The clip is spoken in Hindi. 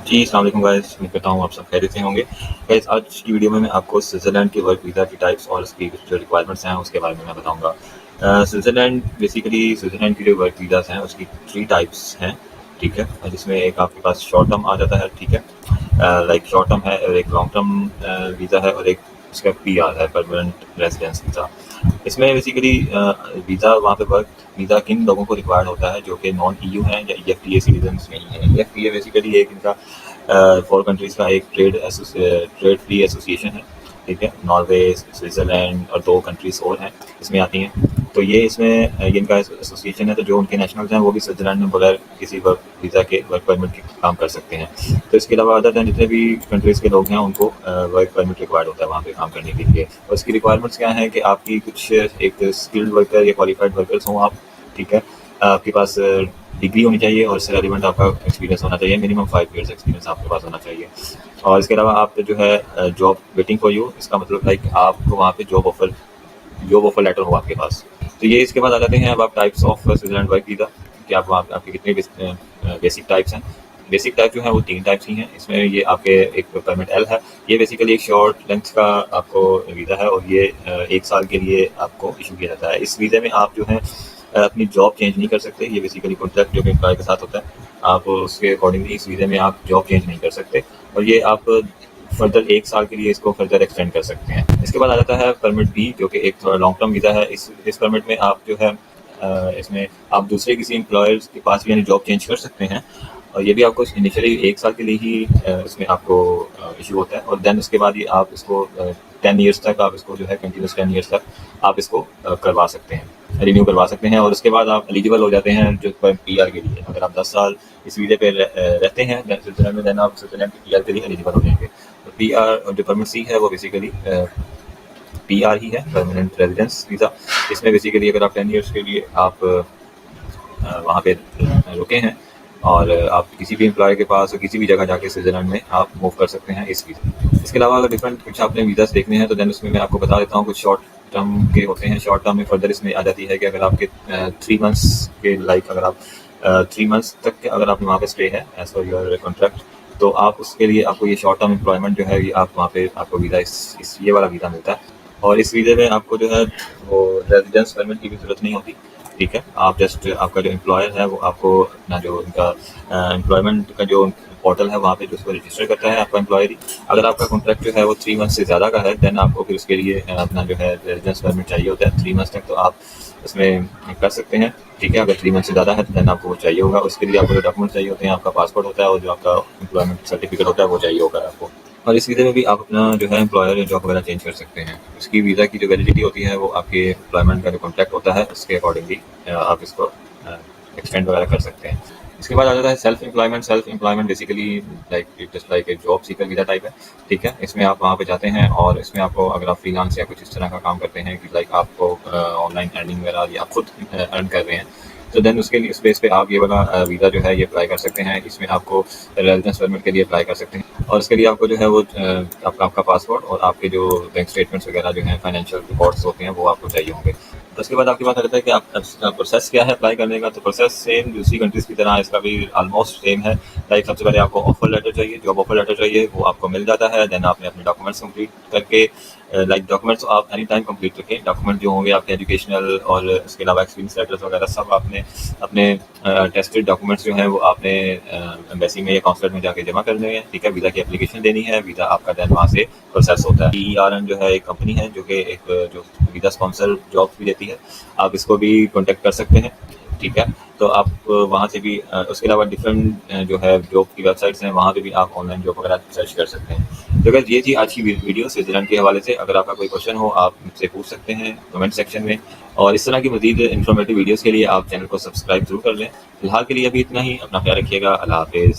जी, अस्सलाम वालेकुम गाइस। उम्मीद करता हूँ आप सब खैरियत से होंगे। गाइस आज की वीडियो में मैं आपको स्विट्ज़रलैंड की वर्क वीज़ा की टाइप्स और उसकी जो रिक्वायरमेंट्स हैं उसके बारे में मैं बताऊँगा। स्विट्ज़रलैंड की जो वर्क वीज़ाज़ हैं उसकी 3 टाइप्स हैं, ठीक है? जिसमें एक आपके पास शॉर्ट टर्म आ जाता है, ठीक है? लाइक शॉर्ट टर्म है और एक लॉन्ग टर्म वीज़ा है और एक उसका पीआर है, परमानेंट रेज़िडेंस वीज़ा। इसमें बेसिकली वीज़ा वहाँ पे वर्क वीज़ा किन लोगों को रिक्वायर्ड होता है जो कि नॉन ईयू हैं या ईएफटीए सिटीजन्स नहीं हैं। ईएफटीए बेसिकली एक इनका 4 कंट्रीज़ का एक ट्रेड फ्री एसोसिएशन है, ठीक है? नॉर्वे, स्विट्ज़रलैंड और 2 कंट्रीज़ और हैं, इसमें आती हैं। तो ये इसमें ये इनका एसोसिएशन है, तो जो उनके नेशनल्स हैं वो भी स्विट्ज़रलैंड में बगैर किसी वर्क वीज़ा के वर्क परमिट के काम कर सकते हैं। तो इसके अलावा अदर दैन जितने भी कंट्रीज़ के लोग हैं उनको वर्क परमिट रिक्वायर्ड होता है वहाँ पे काम करने के लिए। और इसकी रिक्वायरमेंट्स क्या हैं कि आपकी कुछ एक स्किल्ड वर्कर या क्वालिफाइड वर्कर्स हों आप, ठीक है? आपके पास डिग्री होनी चाहिए और इससे रेलिवेंट आपका एक्सपीरियंस होना चाहिए, मिनिमम 5 ईयर्स एक्सपीरियंस आपके पास होना चाहिए। और इसके अलावा आप जो है जॉब वेटिंग फॉर यू, इसका मतलब लाइक आपको वहाँ पे जॉब ऑफर लेटर हो आपके पास। तो ये इसके बाद आ जाते हैं अब आप types of Switzerland work visa कि आप वहाँ आपके कितने बेसिक टाइप्स हैं। बेसिक टाइप जो है वो 3 टाइप्स ही हैं। इसमें ये आपके एक परमिट एल है, ये बेसिकली एक शॉर्ट लेंथ का आपको वीज़ा है और ये 1 साल के लिए आपको इशू किया जाता है। इस वीज़े में आप जो है अपनी जॉब चेंज नहीं कर सकते। ये बेसिकली कॉन्ट्रैक्ट जो कि एम्प्लॉय के साथ होता है, आप उसके अकॉर्डिंगली इस वीज़े में आप जॉब चेंज नहीं कर सकते और ये आप फर्दर 1 साल के लिए इसको फर्दर एक्सटेंड कर सकते हैं। इसके बाद आ जाता है परमिट बी जो कि एक थोड़ा लॉन्ग टर्म वीज़ा है। इस परमिट में आप जो है इसमें आप दूसरे किसी एम्प्लॉयर्स के पास भी यानी जॉब चेंज कर सकते हैं और ये भी आपको इनिशियली 1 साल के लिए ही इसमें आपको इशू होता है और देन उसके बाद ये आप इसको 10 ईयर्स तक आप इसको जो है कंटिन्यूअस 10 ईयर्स तक आप इसको करवा सकते हैं, रिन्यू करवा सकते हैं और उसके बाद आप एलिजिबल हो जाते हैं जो पीआर के लिए। अगर आप 10 साल इस वीज़े पे रहते हैं स्विट्ज़रलैंड में, देन आप स्विट्ज़रलैंड की पीआर के लिए एलिजिबल हो जाएंगे। तो पीआर जो परमिट सी है वो बेसिकली पीआर ही है, परमानेंट रेजिडेंस वीज़ा। इसमें बेसिकली अगर आप 10 ईयर्स के लिए आप वहाँ पे रुके हैं और आप किसी भी एम्प्लॉय के पास और किसी भी जगह जाके स्विट्ज़रलैंड में आप मूव कर सकते हैं इस वीज़ा। इसके अलावा अगर डिफरेंट कुछ आपने वीज़ास देखने हैं तो देन उसमें मैं आपको बता देता हूँ। कुछ शॉर्ट टर्म के होते हैं। शॉर्ट टर्म में फर्दर इसमें आ जाती है कि अगर आपके 3 मंथ्स के लाइक अगर आप 3 मंथ्स तक के अगर आप वहाँ पे स्टे है एज पर योर कॉन्ट्रैक्ट, तो आप उसके लिए आपको ये शॉर्ट टर्म एम्प्लॉयमेंट जो है ये आप वहाँ पे आपको वीज़ा इस ये वाला वीज़ा मिलता है और इस वीज़े में आपको जो है वो रेजिडेंस परमिट की भी ज़रूरत नहीं होती, ठीक है? आप जस्ट आपका जो एम्प्लॉयर है वो आपको अपना जो उनका एम्प्लॉयमेंट का जो पोर्टल है वहाँ पे जो उसको रजिस्टर करता है आपका एम्प्लॉयर ही। अगर आपका कॉन्ट्रैक्ट जो है वो 3 मंथ से ज़्यादा का है देन आपको फिर उसके लिए अपना जो है रेजिडेंस परमिट चाहिए होता है 3 मंथ्स तक, तो आप उसमें कर सकते हैं, ठीक है? अगर 3 मंथ से ज़्यादा है तो देन आपको वो चाहिए होगा। उसके लिए आपको जो डॉक्यूमेंट चाहिए होते हैं आपका पासपोर्ट होता है और जो आपका एम्प्लॉयमेंट सर्टिफिकेट होता है वो चाहिए होगा आपको। और इस वीज़े में भी आप अपना जो है एम्प्लॉयर या जॉब वगैरह चेंज कर सकते हैं। इसकी वीज़ा की जो वैलिडिटी होती है वो आपके एम्प्लॉयमेंट का जो कॉन्ट्रैक्ट होता है उसके अकॉर्डिंगली आप इसको एक्सटेंड वगैरह कर सकते हैं। इसके बाद आ जाता है self employment. Self employment basically like just like एक जॉब सीकर वीज़ा टाइप है, ठीक है? इसमें आप वहाँ पे जाते हैं और इसमें आपको अगर आप फ्रीलांस या कुछ इस तरह का काम करते हैं कि लाइक आपको ऑनलाइन अर्निंग वगैरह या आप खुद अर्न कर रहे हैं, तो देन उसके लिए इस बेस पे आप ये वाला वीज़ा जो है ये अप्लाई कर सकते हैं। इसमें आपको रेजिडेंस परमिट के लिए अप्लाई कर सकते हैं और इसके लिए आपको जो है वो आपका पासपोर्ट और आपके जो बैंक स्टेटमेंट्स वगैरह जो हैं फाइनेंशियल रिकॉर्ड्स होते हैं वो आपको चाहिए होंगे। तो उसके बाद आपकी बात आ जाता है कि आप प्रोसेस क्या है अप्लाई करने का। तो प्रोसेस सेम दूसरी कंट्रीज़ की तरह इसका भी ऑलमोस्ट सेम है। लाइक सबसे पहले आपको ऑफर लेटर चाहिए, जॉब ऑफर लेटर चाहिए, वो आपको मिल जाता है। देन आपने अपने डॉक्यूमेंट्स कंप्लीट करके लाइक डॉक्यूमेंट्स आप एनी टाइम कंप्लीट रखें। डॉक्यूमेंट जो होंगे आपके एजुकेशनल और उसके अलावा एक्सपीरियंस लेटर्स वगैरह सब आपने अपने टेस्टेड डॉक्यूमेंट्स जो हैं वो आपने एम्बेसी में या कॉन्सुलेट में जाके जमा करने हैं, ठीक है? वीज़ा की एप्लीकेशन देनी है, वीज़ा आपका देन वहाँ से प्रोसेस होता है। पीआरएन जो है एक कंपनी है जो कि एक जो वीज़ा स्पॉन्सर जॉब भी देती है, आप इसको भी कॉन्टेक्ट कर सकते हैं, ठीक है? तो आप वहाँ से भी उसके अलावा डिफरेंट जो है जॉब की वेबसाइट्स हैं वहाँ पे भी आप ऑनलाइन जॉब वगैरह सर्च कर सकते हैं। तो गाइस ये थी आज की वीडियो स्विट्ज़रलैंड के हवाले से। अगर आपका कोई क्वेश्चन हो आप मुझसे पूछ सकते हैं कमेंट सेक्शन में और इस तरह की मज़ीद इन्फॉर्मेटिव वीडियोज़ के लिए आप चैनल को सब्सक्राइब ज़रूर कर लें। फिलहाल के लिए अभी इतना ही। अपना ख्याल रखिएगा। अल्लाह हाफ़िज़।